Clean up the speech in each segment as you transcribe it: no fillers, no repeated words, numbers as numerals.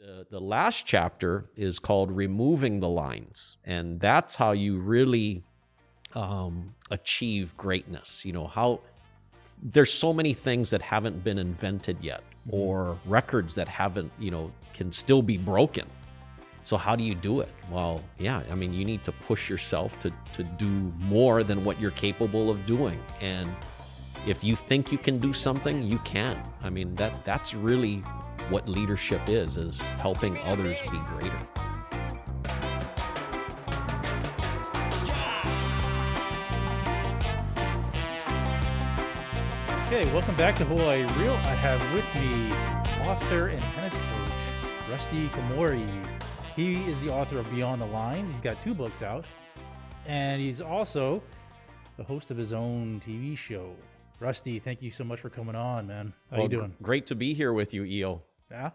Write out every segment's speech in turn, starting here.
The last chapter is called Removing the Lines. And that's how you really achieve greatness. How there's so many things that haven't been invented yet, or records that haven't, can still be broken. So how do you do it? Well, yeah, I mean, you need to push yourself to do more than what you're capable of doing. And if you think you can do something, you can. I mean, that's really what leadership is helping others be greater. Okay, welcome back to Hawaii Real. I have with me author and tennis coach, Rusty Komori. He is the author of Beyond the Lines. He's got 2 books out, and he's also the host of his own TV show. Rusty, thank you so much for coming on, man. How you doing? Great to be here with you, EO. Yeah?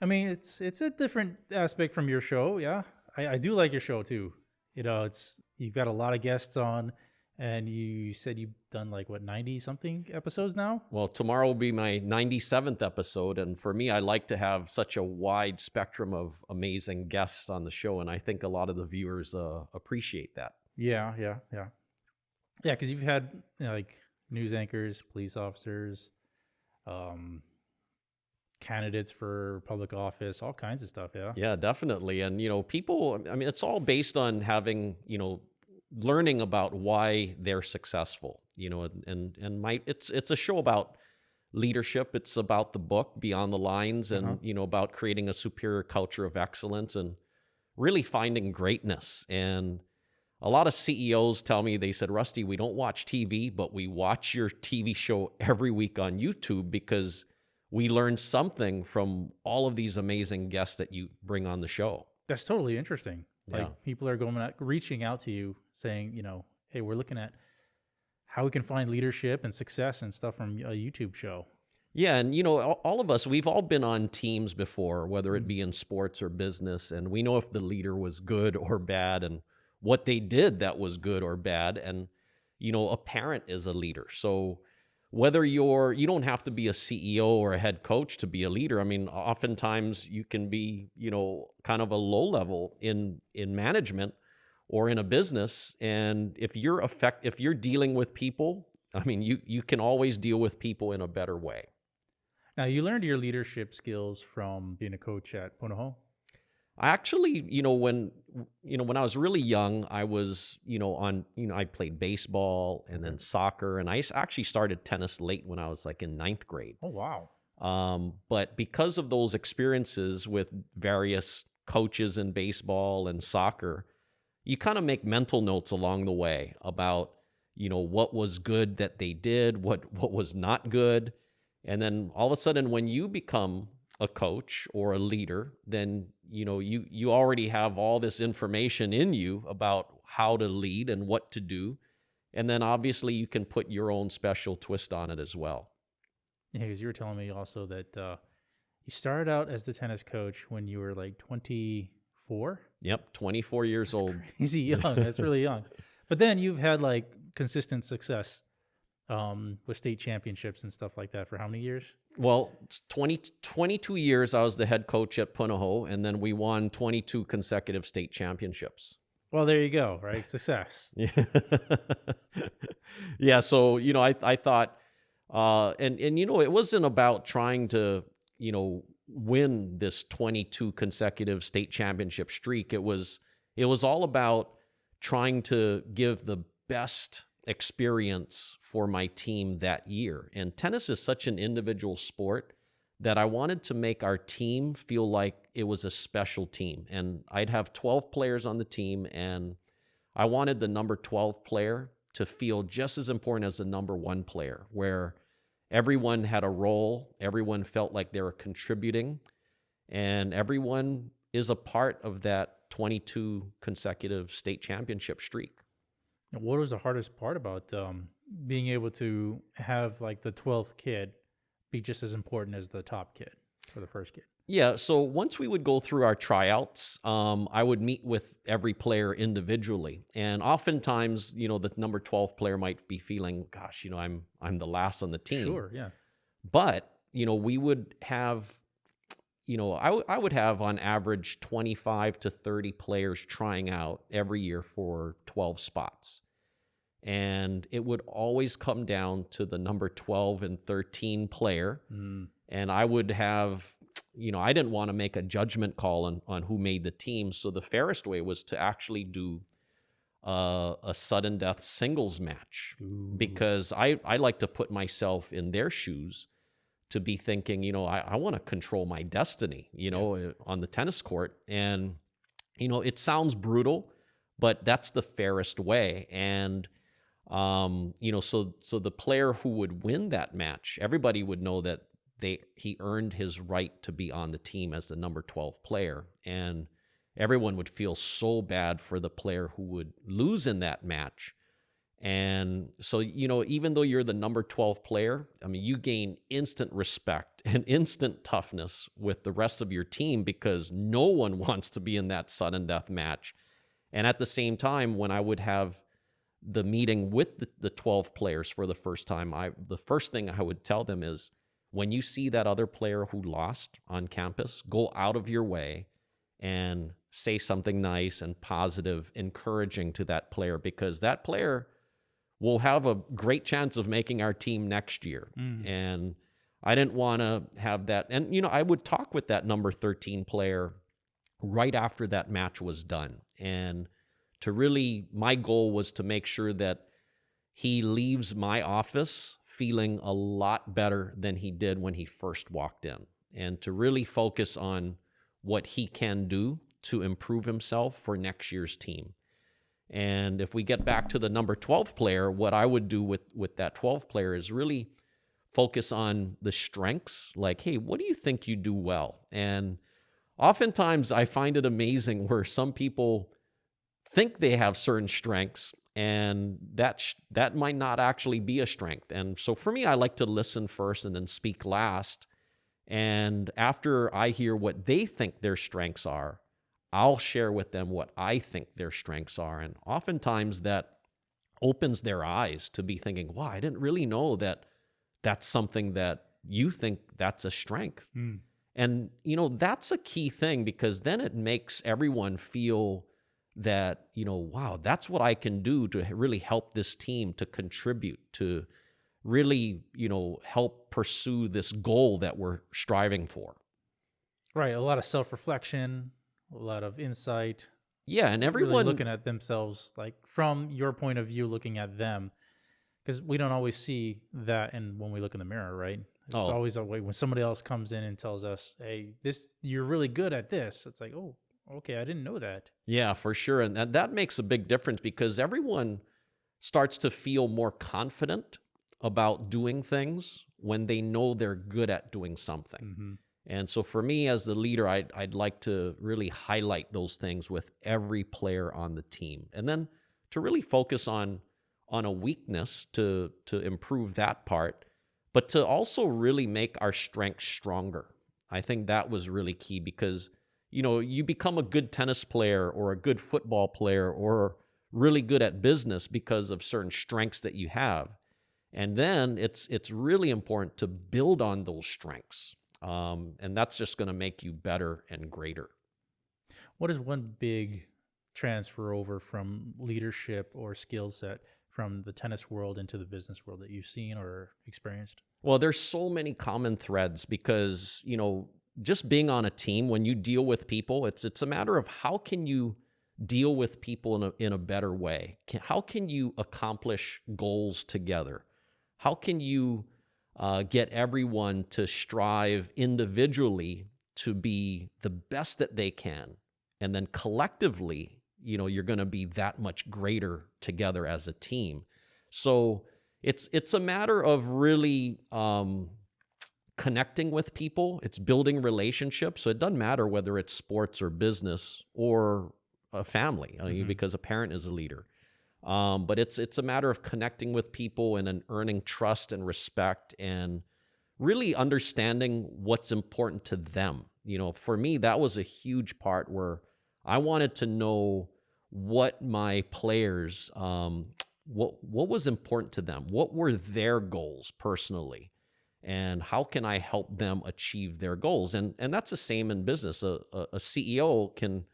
I mean, it's a different aspect from your show, yeah? I do like your show, too. You've got a lot of guests on, and you said you've done 90-something episodes now? Well, tomorrow will be my 97th episode, and for me, I like to have such a wide spectrum of amazing guests on the show, and I think a lot of the viewers appreciate that. Yeah, because you've had news anchors, police officers, candidates for public office, all kinds of stuff, yeah? Yeah, definitely. And, people, I mean, it's all based on having, learning about why they're successful, it's a show about leadership. It's about the book Beyond the Lines and, about creating a superior culture of excellence and really finding greatness. And a lot of CEOs tell me, they said, Rusty, we don't watch TV, but we watch your TV show every week on YouTube because we learn something from all of these amazing guests that you bring on the show. That's totally interesting. Yeah. People are reaching out to you saying, hey, we're looking at how we can find leadership and success and stuff from a YouTube show. Yeah, and all of us, we've all been on teams before, whether it be in sports or business, and we know if the leader was good or bad and what they did that was good or bad. And, a parent is a leader. So whether you don't have to be a CEO or a head coach to be a leader. I mean, oftentimes you can be, kind of a low level in management or in a business. And if you're dealing with people, I mean, you can always deal with people in a better way. Now, you learned your leadership skills from being a coach at Punahou? I actually, when I was really young, I was, I played baseball and then soccer, and I actually started tennis late when I was in 9th grade. Oh, wow. But because of those experiences with various coaches in baseball and soccer, you kind of make mental notes along the way about, what was good that they did, what was not good. And then all of a sudden, when you become a coach or a leader, then you already have all this information in you about how to lead and what to do, and then obviously you can put your own special twist on it as well. Yeah, because you were telling me also that you started out as the tennis coach when you were 24. Yep, 24 years old. Crazy young. That's really young. But then you've had consistent success with state championships and stuff like that for how many years? Well, 22 years I was the head coach at Punahou, and then we won 22 consecutive state championships. Well, there you go, right? Success. Yeah, so, I thought, and it wasn't about trying to, win this 22 consecutive state championship streak. It was all about trying to give the best experience for my team that year. And tennis is such an individual sport that I wanted to make our team feel like it was a special team. And I'd have 12 players on the team, and I wanted the number 12 player to feel just as important as the number 1 player, where everyone had a role, everyone felt like they were contributing, and everyone is a part of that 22 consecutive state championship streak. What was the hardest part about being able to have the 12th kid be just as important as the top kid or the first kid? Yeah, so once we would go through our tryouts, I would meet with every player individually. And oftentimes, the number 12 player might be feeling, gosh, I'm the last on the team. Sure, yeah. But, we would have, I would have on average 25 to 30 players trying out every year for 12 spots. And it would always come down to the number 12 and 13 player. And I would have, I didn't want to make a judgment call on who made the team. So the fairest way was to actually do a sudden death singles match. Ooh. Because I like to put myself in their shoes to be thinking, I want to control my destiny, on the tennis court. And, it sounds brutal, but that's the fairest way. And, so the player who would win that match, everybody would know that he earned his right to be on the team as the number 12 player. And everyone would feel so bad for the player who would lose in that match. And so, even though you're the number 12 player, I mean, you gain instant respect and instant toughness with the rest of your team because no one wants to be in that sudden death match. And at the same time, when I would have the meeting with the 12 players for the first time, the first thing I would tell them is, when you see that other player who lost on campus, go out of your way and say something nice and positive, encouraging to that player, because that player will have a great chance of making our team next year. And I didn't want to have that. And, I would talk with that number 13 player right after that match was done. And my goal was to make sure that he leaves my office feeling a lot better than he did when he first walked in, and to really focus on what he can do to improve himself for next year's team. And if we get back to the number 12 player, what I would do with that 12 player is really focus on the strengths. Like, hey, what do you think you do well? And oftentimes I find it amazing where some people think they have certain strengths, and that might not actually be a strength. And so for me, I like to listen first and then speak last. And after I hear what they think their strengths are, I'll share with them what I think their strengths are. And oftentimes that opens their eyes to be thinking, wow, I didn't really know that that's something that you think that's a strength. And, that's a key thing, because then it makes everyone feel that, wow, that's what I can do to really help this team, to contribute, to really, help pursue this goal that we're striving for. Right. A lot of self-reflection, a lot of insight. Yeah. And everyone really looking at themselves, like from your point of view, looking at them, because we don't always see that. And when we look in the mirror, right? It's always a way when somebody else comes in and tells us, hey, you're really good at this. It's like, oh, okay, I didn't know that. Yeah, for sure. And that makes a big difference, because everyone starts to feel more confident about doing things when they know they're good at doing something. And so for me as the leader, I'd like to really highlight those things with every player on the team, and then to really focus on a weakness to improve that part, but to also really make our strengths stronger. I think that was really key, because you become a good tennis player or a good football player or really good at business because of certain strengths that you have. And then it's really important to build on those strengths. And that's just going to make you better and greater. What is one big transfer over from leadership or skill set from the tennis world into the business world that you've seen or experienced? Well, there's so many common threads, because, just being on a team, when you deal with people, it's a matter of how can you deal with people in a better way? How can you accomplish goals together? How can you get everyone to strive individually to be the best that they can? And then collectively, you're going to be that much greater together as a team. So it's a matter of really connecting with people. It's building relationships. So it doesn't matter whether it's sports or business or a family, because a parent is a leader. But it's a matter of connecting with people and then earning trust and respect and really understanding what's important to them. For me, that was a huge part where I wanted to know what my players, what was important to them, what were their goals personally. and how can I help them achieve their goals? And that's the same in business. A CEO can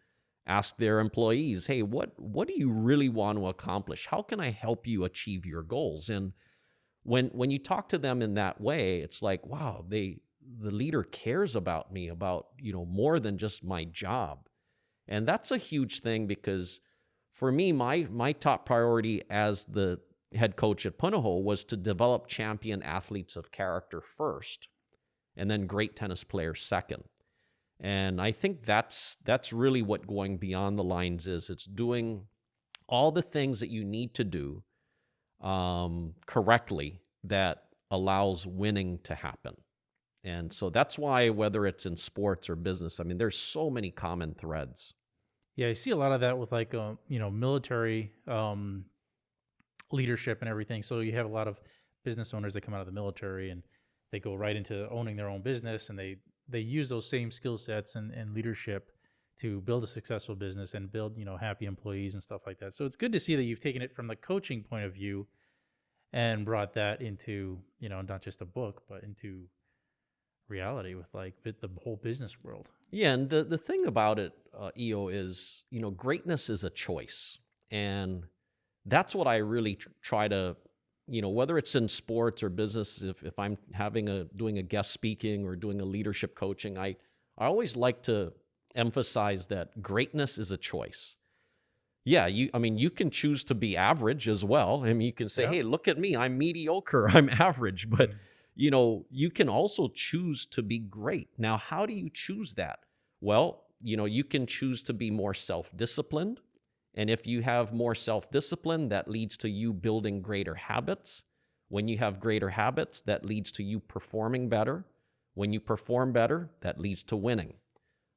ask their employees, hey, what do you really want to accomplish? How can I help you achieve your goals? And when you talk to them in that way, it's like, wow, the leader cares about me, about, more than just my job. And that's a huge thing, because for me, my top priority as the head coach at Punahou was to develop champion athletes of character first, and then great tennis players second. And I think that's really what going beyond the lines is. It's doing all the things that you need to do correctly that allows winning to happen. And so that's why, whether it's in sports or business, I mean, there's so many common threads. Yeah, I see a lot of that with like military leadership and everything. So you have a lot of business owners that come out of the military and they go right into owning their own business, and they use those same skill sets and leadership to build a successful business and build happy employees and stuff like that. So it's good to see that you've taken it from the coaching point of view and brought that into not just a book but into reality with like the whole business world. Yeah, and the thing about it, EO, is greatness is a choice, and that's what I really try to, whether it's in sports or business, if I'm doing a guest speaking or doing a leadership coaching, I always like to emphasize that greatness is a choice. Yeah, you can choose to be average as well. I mean, you can say, Yeah. hey, look at me, I'm mediocre, I'm average, but you can also choose to be great. Now, how do you choose that? Well, you can choose to be more self-disciplined. And if you have more self-discipline, that leads to you building greater habits. When you have greater habits, that leads to you performing better. When you perform better, that leads to winning.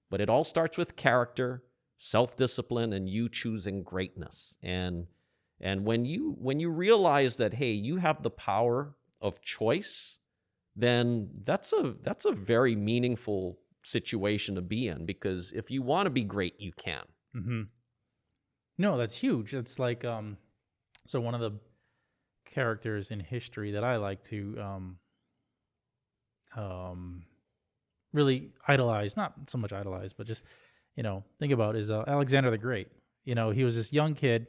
But it all starts with character, self-discipline, and you choosing greatness. And when you realize that, hey, you have the power of choice, then that's a very meaningful situation to be in, because if you want to be great, you can. Mm-hmm. No, that's huge. It's like so one of the characters in history that I like to really idolize, not so much idolize, but just think about is Alexander the Great. He was this young kid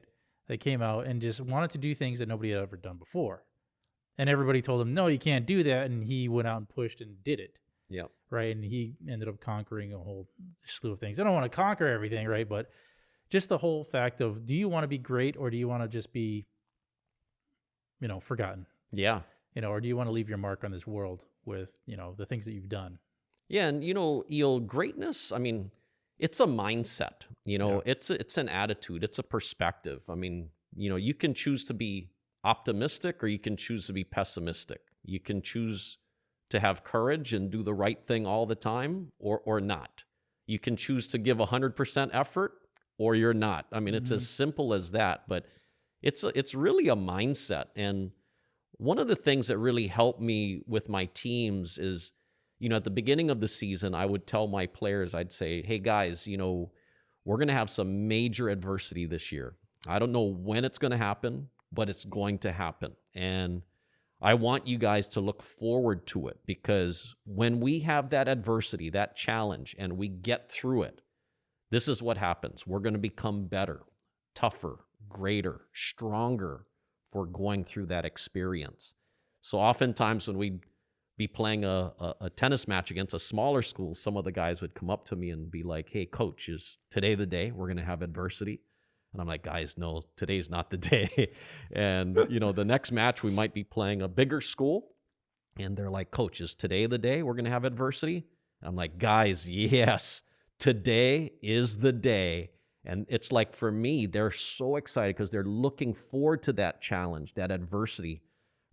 that came out and just wanted to do things that nobody had ever done before. And everybody told him, no, you can't do that. And he went out and pushed and did it. Yeah. Right. And he ended up conquering a whole slew of things. I don't want to conquer everything, right? But just the whole fact of, do you want to be great, or do you want to just be, forgotten? Yeah. Or do you want to leave your mark on this world with, the things that you've done? Yeah. And, EO, greatness, I mean, it's a mindset, it's an attitude, it's a perspective. I mean, you can choose to be optimistic or you can choose to be pessimistic. You can choose to have courage and do the right thing all the time, or not. You can choose to give 100% effort, or you're not. I mean, it's as simple as that, but it's really a mindset. And one of the things that really helped me with my teams is, at the beginning of the season, I would tell my players, I'd say, hey guys, we're going to have some major adversity this year. I don't know when it's going to happen, but it's going to happen. And I want you guys to look forward to it, because when we have that adversity, that challenge, and we get through it, this is what happens. We're going to become better, tougher, greater, stronger for going through that experience. So oftentimes when we'd be playing a tennis match against a smaller school, some of the guys would come up to me and be like, hey, coach, is today the day we're going to have adversity? And I'm like, guys, no, today's not the day. And, the next match we might be playing a bigger school. And they're like, coach, is today the day we're going to have adversity? And I'm like, guys, yes, today is the day. And it's like, for me, they're so excited because they're looking forward to that challenge, that adversity,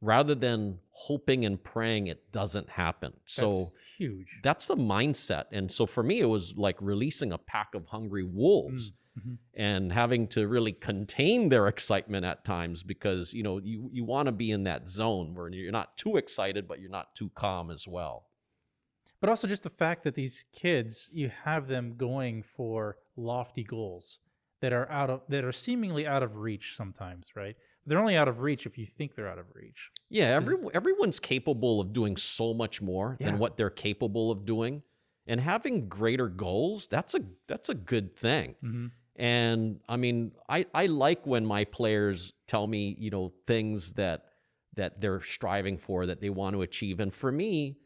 rather than hoping and praying it doesn't happen. So That's huge. That's the mindset. And so for me, it was like releasing a pack of hungry wolves. Mm-hmm. And having to really contain their excitement at times, because, you want to be in that zone where you're not too excited, but you're not too calm as well. But also just the fact that these kids, you have them going for lofty goals that are seemingly out of reach sometimes, right? they're only out of reach if you think they're out of reach. Yeah, everyone's capable of doing so much more Yeah. than what they're capable of doing. And having greater goals, that's a good thing. Mm-hmm. And I mean, I like when my players tell me, things that they're striving for, that they want to achieve. And for me,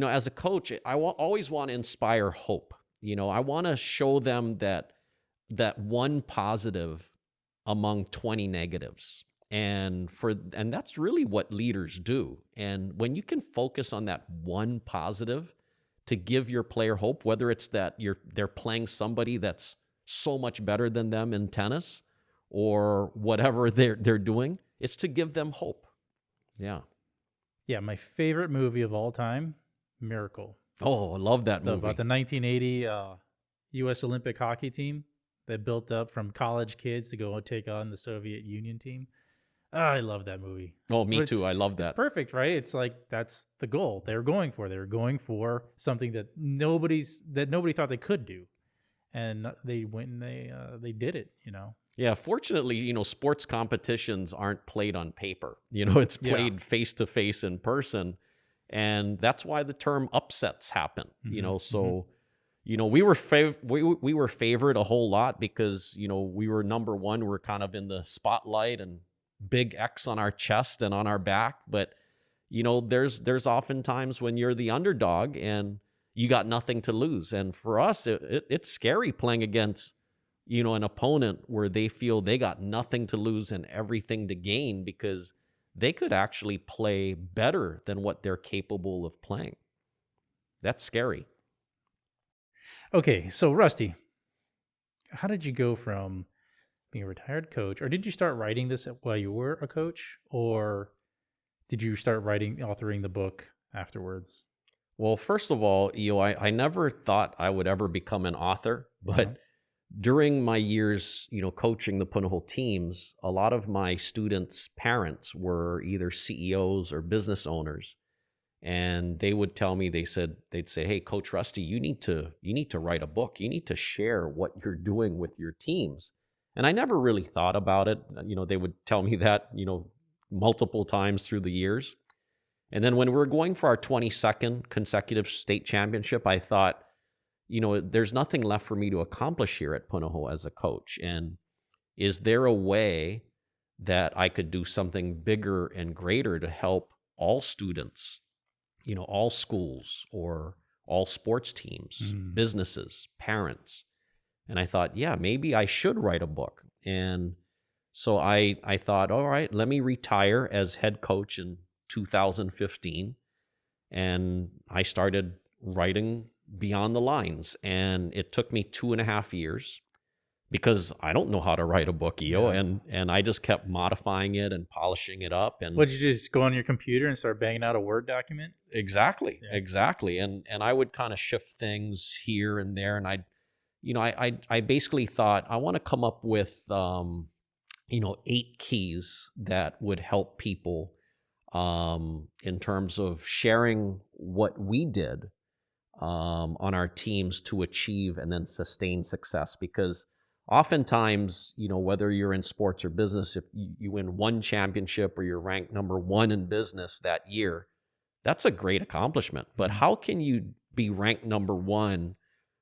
as a coach, I always want to inspire hope. I want to show them that one positive among 20 negatives. And that's really what leaders do. And when you can focus on that one positive to give your player hope, whether it's that they're playing somebody that's so much better than them in tennis or whatever they're doing, it's to give them hope. Yeah. Yeah, my favorite movie of all time, Miracle. Oh, I love that movie. About the 1980 U.S. Olympic hockey team that built up from college kids to go and take on the Soviet Union team. I love that movie. Oh, me too. I love that. It's perfect, right? It's like that's the goal they were going for. They were going for something that nobody thought they could do, and they went and they did it. Yeah, fortunately, sports competitions aren't played on paper. It's played face to face in person, and that's why the term upsets happen. So we were we were favored a whole lot because we were number one. We're kind of in the spotlight and big X on our chest and on our back. But there's often times when you're the underdog and you got nothing to lose. And for us, it's scary playing against an opponent where they feel they got nothing to lose and everything to gain, because they could actually play better than what they're capable of playing. That's scary. Okay, so Rusty, how did you go from being a retired coach, or did you start writing this while you were a coach, or did you start authoring the book afterwards? Well, first of all, I never thought I would ever become an author, but during my years, coaching the Punahou teams, a lot of my students' parents were either CEOs or business owners. And they would tell me, they'd say, "Hey, Coach Rusty, you need to write a book. You need to share what you're doing with your teams." And I never really thought about it. They would tell me that, multiple times through the years. And then when we were going for our 22nd consecutive state championship, I thought, there's nothing left for me to accomplish here at Punahou as a coach. And is there a way that I could do something bigger and greater to help all students, all schools or all sports teams, businesses, parents? And I thought, yeah, maybe I should write a book. And so I thought, all right, let me retire as head coach in 2015. And I started writing Beyond the Lines. And it took me 2.5 years because I don't know how to write a book, Io. Yeah. And I just kept modifying it and polishing it up. And would you just go on your computer and start banging out a Word document? Exactly. And I would kind of shift things here and there. And I basically thought I want to come up with 8 keys that would help people in terms of sharing what we did on our teams to achieve and then sustain success. Because oftentimes, whether you're in sports or business, if you win one championship or you're ranked number 1 in business that year, that's a great accomplishment. But how can you be ranked number 1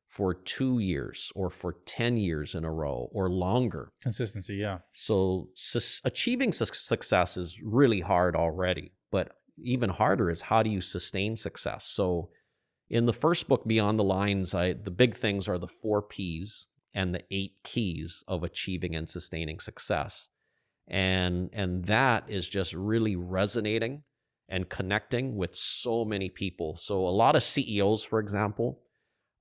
for 2 years or for 10 years in a row or longer? Consistency, yeah. So achieving success is really hard already, but even harder is how do you sustain success? So in the first book, Beyond the Lines, the big things are the 4 Ps and the 8 keys of achieving and sustaining success. And that is just really resonating and connecting with so many people. So a lot of CEOs, for example,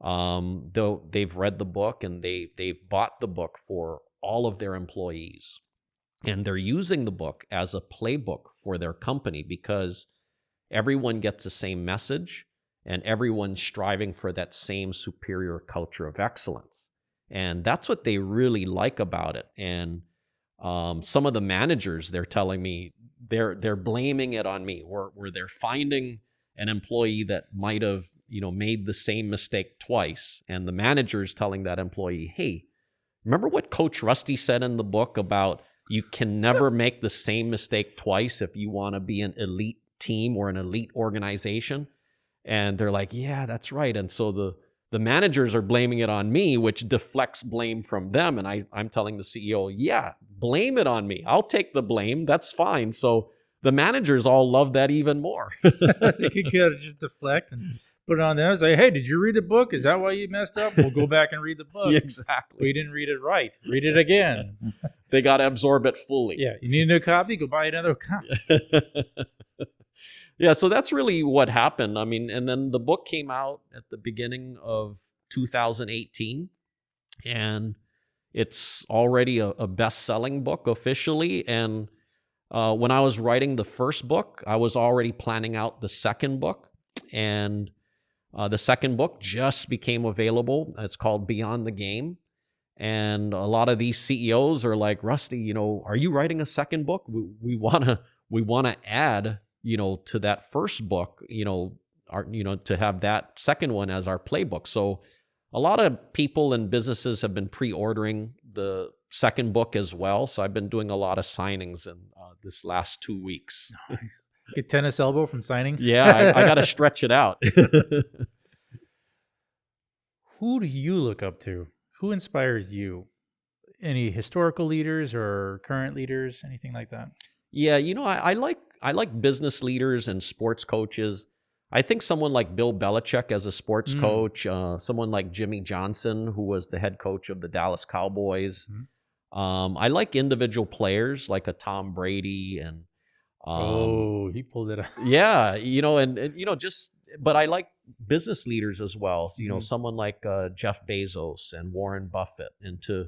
though they've read the book and they've bought the book for all of their employees, and they're using the book as a playbook for their company because everyone gets the same message and everyone's striving for that same superior culture of excellence. And that's what they really like about it. And some of the managers, they're telling me they're blaming it on me, where they're finding an employee that might have made the same mistake twice, and the manager's telling that employee, "Hey, remember what Coach Rusty said in the book about You can never make the same mistake twice if you want to be an elite team or an elite organization. And they're like, yeah, that's right. And so the managers are blaming it on me, which deflects blame from them. And I'm telling the CEO, yeah, blame it on me. I'll take the blame. That's fine. So the managers all love that even more. They could kind of just deflect and put it on them. Say, hey, did you read the book? Is that why you messed up? We'll go back and read the book. Yeah, exactly. We didn't read it right. Read it again. They got to absorb it fully. Yeah, you need a new copy? Go buy another copy. Yeah, so that's really what happened. I mean, and then the book came out at the beginning of 2018, and it's already a best-selling book officially. And when I was writing the first book, I was already planning out the second book, and the second book just became available. It's called Beyond the Game. And a lot of these CEOs are like, Rusty, are you writing a second book? We want to add, to that first book, to have that second one as our playbook. So a lot of people and businesses have been pre-ordering the second book as well. So I've been doing a lot of signings in this last 2 weeks. Get tennis elbow from signing? Yeah, I got to stretch it out. Who do you look up to? Who inspires you? Any historical leaders or current leaders, anything like that? Yeah, I like business leaders and sports coaches. I think someone like Bill Belichick as a sports coach, someone like Jimmy Johnson, who was the head coach of the Dallas Cowboys. I like individual players like a Tom Brady and he pulled it out. Yeah, but I like business leaders as well. Someone like Jeff Bezos and Warren Buffett, and to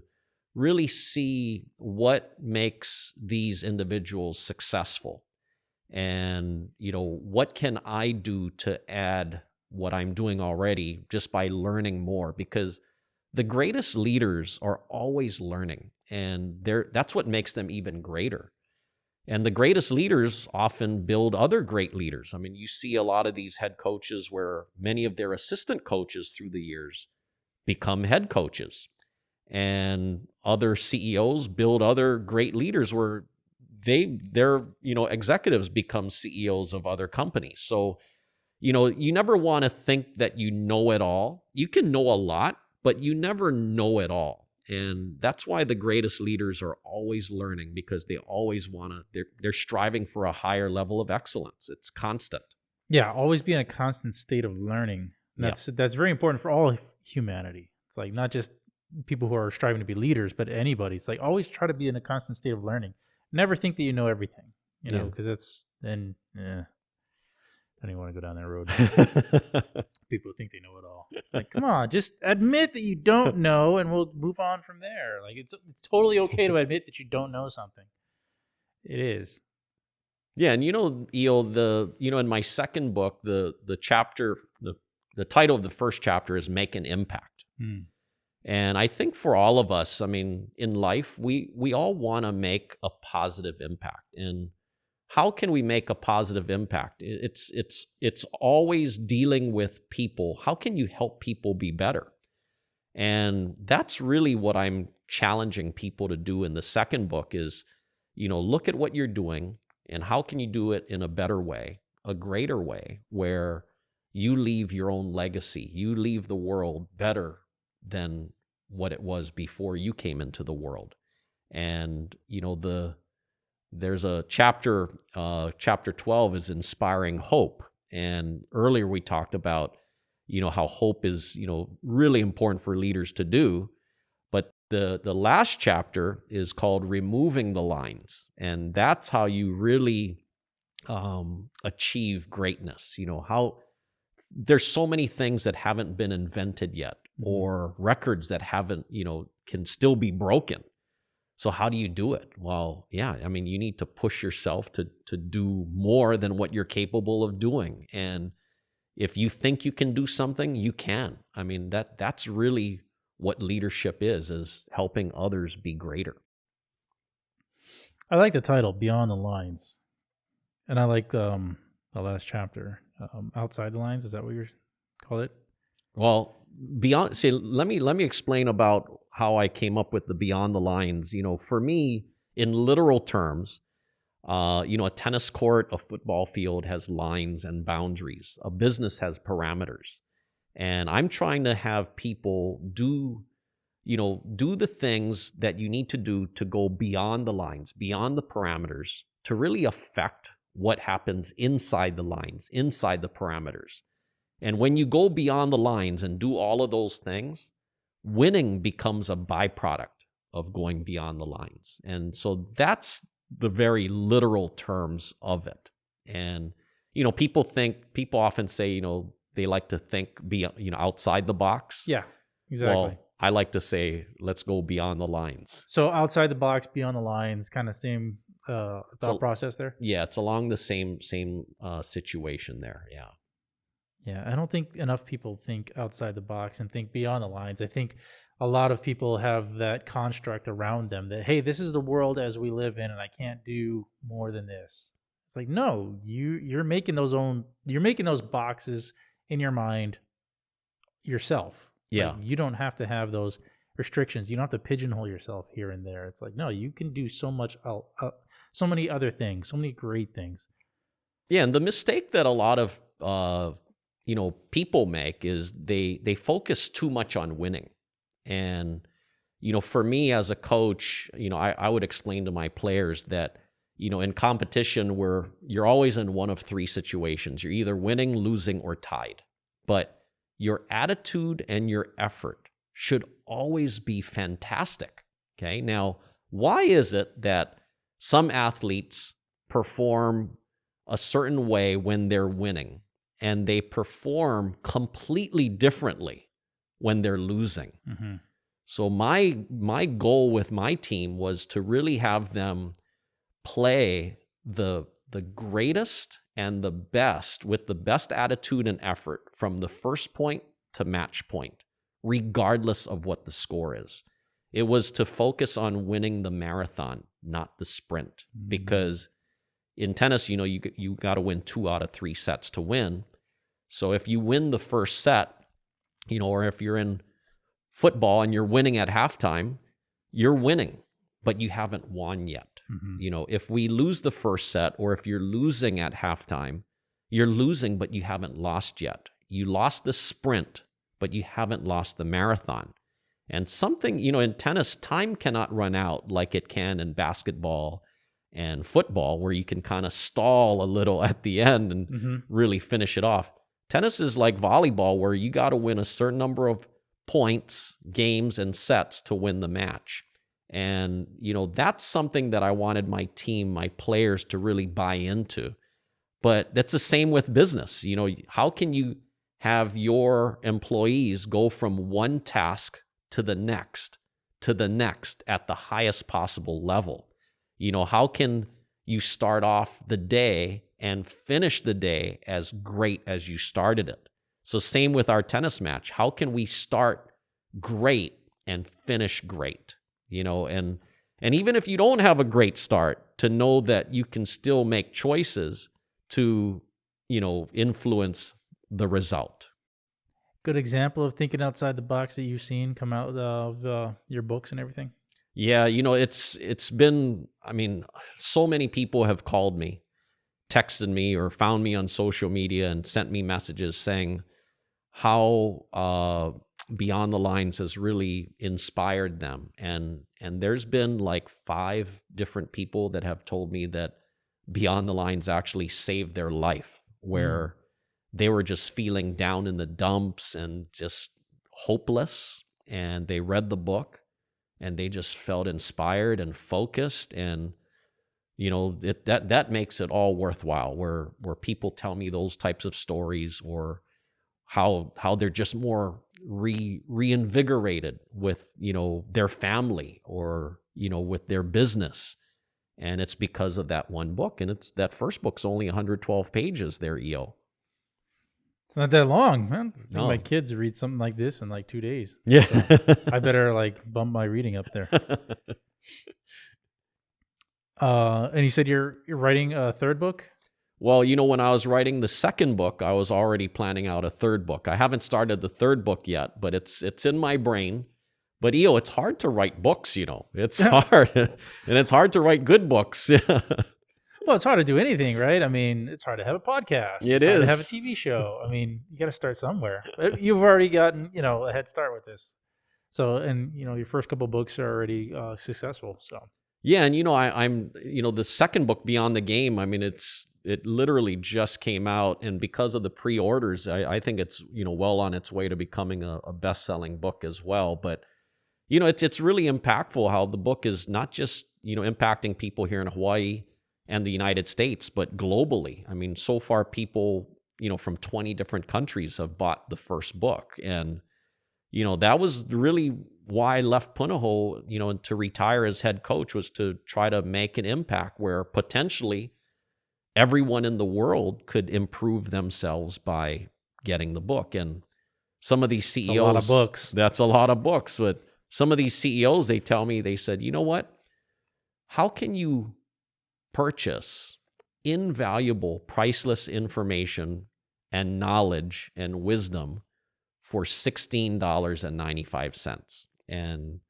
really see what makes these individuals successful. And, what can I do to add what I'm doing already just by learning more? Because the greatest leaders are always learning, and that's what makes them even greater. And the greatest leaders often build other great leaders. I mean, you see a lot of these head coaches where many of their assistant coaches through the years become head coaches. And other CEOs build other great leaders where their executives become CEOs of other companies. So, you never want to think that you know it all. You can know a lot, but you never know it all. And that's why the greatest leaders are always learning, because they always they're striving for a higher level of excellence. It's constant. Yeah, always be in a constant state of learning. That's very important for all humanity. It's like not just people who are striving to be leaders, but anybody. It's like always try to be in a constant state of learning. Never think that you know everything, because I don't even want to go down that road. People think they know it all. Like, come on, just admit that you don't know, and we'll move on from there. Like, it's totally okay to admit that you don't know something. It is. Yeah, and EO, in my second book, the chapter, the title of the first chapter is Make an Impact. And I think for all of us, I mean, in life, we all want to make a positive impact. And how can we make a positive impact? It's always dealing with people. How can you help people be better? And that's really what I'm challenging people to do in the second book is, look at what you're doing and how can you do it in a better way, a greater way, where you leave your own legacy. You leave the world better than what it was before you came into the world. And, there's a chapter 12 is inspiring hope. And earlier we talked about, how hope is, really important for leaders to do. But the last chapter is called Removing the Lines. And that's how you really achieve greatness. How there's so many things that haven't been invented yet, or records that haven't, can still be broken. So how do you do it? Well, yeah, I mean, you need to push yourself to do more than what you're capable of doing. And if you think you can do something, you can. I mean, that's really what leadership is helping others be greater. I like the title, Beyond the Lines. And I like the last chapter, Outside the Lines. Is that what you call it? Well, let me explain about how I came up with the Beyond the Lines. For me, in literal terms, a tennis court, a football field has lines and boundaries. A business has parameters. And I'm trying to have people do the things that you need to do to go beyond the lines, beyond the parameters, to really affect what happens inside the lines, inside the parameters. And when you go beyond the lines and do all of those things, winning becomes a byproduct of going beyond the lines. And so that's the very literal terms of it. And, people often say, they like to think outside the box. Yeah, exactly. Well, I like to say, let's go beyond the lines. So outside the box, beyond the lines, kind of same thought process there? Yeah, it's along the same situation there, yeah. Yeah, I don't think enough people think outside the box and think beyond the lines. I think a lot of people have that construct around them that, hey, this is the world as we live in, and I can't do more than this. It's like, no, you're making those boxes in your mind yourself. Yeah. Like, you don't have to have those restrictions. You don't have to pigeonhole yourself here and there. It's like, no, you can do so much, so many other things, so many great things. Yeah, and the mistake that a lot of people make is they focus too much on winning. And for me as a coach, I would explain to my players that in competition where you're always in one of three situations. You're either winning, losing, or tied. But your attitude and your effort should always be fantastic. Okay? Now, why is it that some athletes perform a certain way when they're winning and they perform completely differently when they're losing? Mm-hmm. So my goal with my team was to really have them play the greatest and the best with the best attitude and effort from the first point to match point, regardless of what the score is. It was to focus on winning the marathon, not the sprint, because in tennis, you got to win 2 out of 3 sets to win. So if you win the first set, or if you're in football and you're winning at halftime, you're winning, but you haven't won yet. Mm-hmm. If we lose the first set, or if you're losing at halftime, you're losing, but you haven't lost yet. You lost the sprint, but you haven't lost the marathon. And something, in tennis, time cannot run out like it can in basketball and football, where you can kind of stall a little at the end and really finish it off. Tennis is like volleyball, where you got to win a certain number of points, games, and sets to win the match. And, that's something that I wanted my team, my players to really buy into. But that's the same with business. How can you have your employees go from one task to the next at the highest possible level? How can you start off the day and finish the day as great as you started it? So same with our tennis match. How can we start great and finish great? And even if you don't have a great start, to know that you can still make choices to, influence the result. Good example of thinking outside the box that you've seen come out of your books and everything? Yeah, it's been, so many people have called me, texted me, or found me on social media and sent me messages saying how Beyond the Lines has really inspired them. And there's been like 5 different people that have told me that Beyond the Lines actually saved their life, where they were just feeling down in the dumps and just hopeless. And they read the book and they just felt inspired and focused. And, that makes it all worthwhile, where people tell me those types of stories, or how they're just more reinvigorated with, their family, or, with their business. And it's because of that one book. And that first book's only 112 pages there, EO. It's not that long, man. I think No. my kids read something like this in like 2 days. Yeah. So I better bump my reading up there. And you said you're writing a third book? Well, when I was writing the second book, I was already planning out a third book. I haven't started the third book yet, but it's in my brain. But EO, it's hard to write books, It's hard. And it's hard to write good books. Well, it's hard to do anything, right? I mean, it's hard to have a podcast. It It's hard to is. have a TV show. I mean, you got to start somewhere. But you've already gotten, a head start with this. So, and your first couple books are already successful. So, Yeah, and I'm the second book, Beyond the Game. I mean, it literally just came out, and because of the pre-orders, I think it's well on its way to becoming a best-selling book as well. But it's really impactful how the book is not just impacting people here in Hawaii and the United States, but globally. I mean, so far people from 20 different countries have bought the first book, and that was really why I left Punahou, and to retire as head coach, was to try to make an impact where potentially everyone in the world could improve themselves by getting the book. And some of these CEOs, a lot of books. That's a lot of books. But some of these CEOs, they tell me, they said, you know what? How can you purchase invaluable, priceless information and knowledge and wisdom for $16.95? And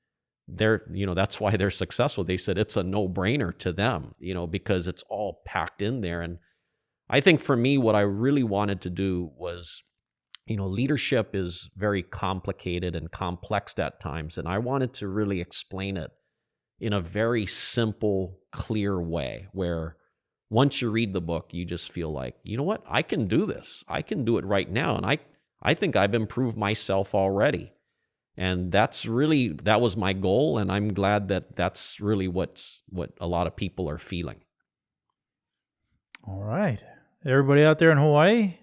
that's why they're successful. They said it's a no-brainer to them, because it's all packed in there. And I think for me, what I really wanted to do was, leadership is very complicated and complex at times. And I wanted to really explain it in a very simple, clear way where once you read the book, you just feel like, you know what, I can do this. I can do it right now. And I think I've improved myself already. And that was my goal. And I'm glad that that's really what a lot of people are feeling. All right. Everybody out there in Hawaii,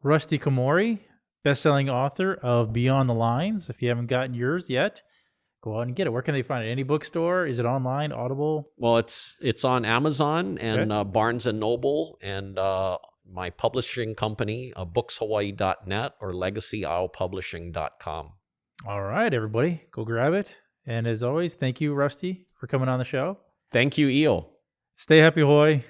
Rusty Komori, best-selling author of Beyond the Lines. If you haven't gotten yours yet, go out and get it. Where can they find it? Any bookstore? Is it online, Audible? Well, it's on Amazon and Barnes & Noble and my publishing company, bookshawaii.net or legacyowlpublishing.com. All right, everybody. Go grab it. And as always, thank you, Rusty, for coming on the show. Thank you, Eel. Stay happy, Hawaii.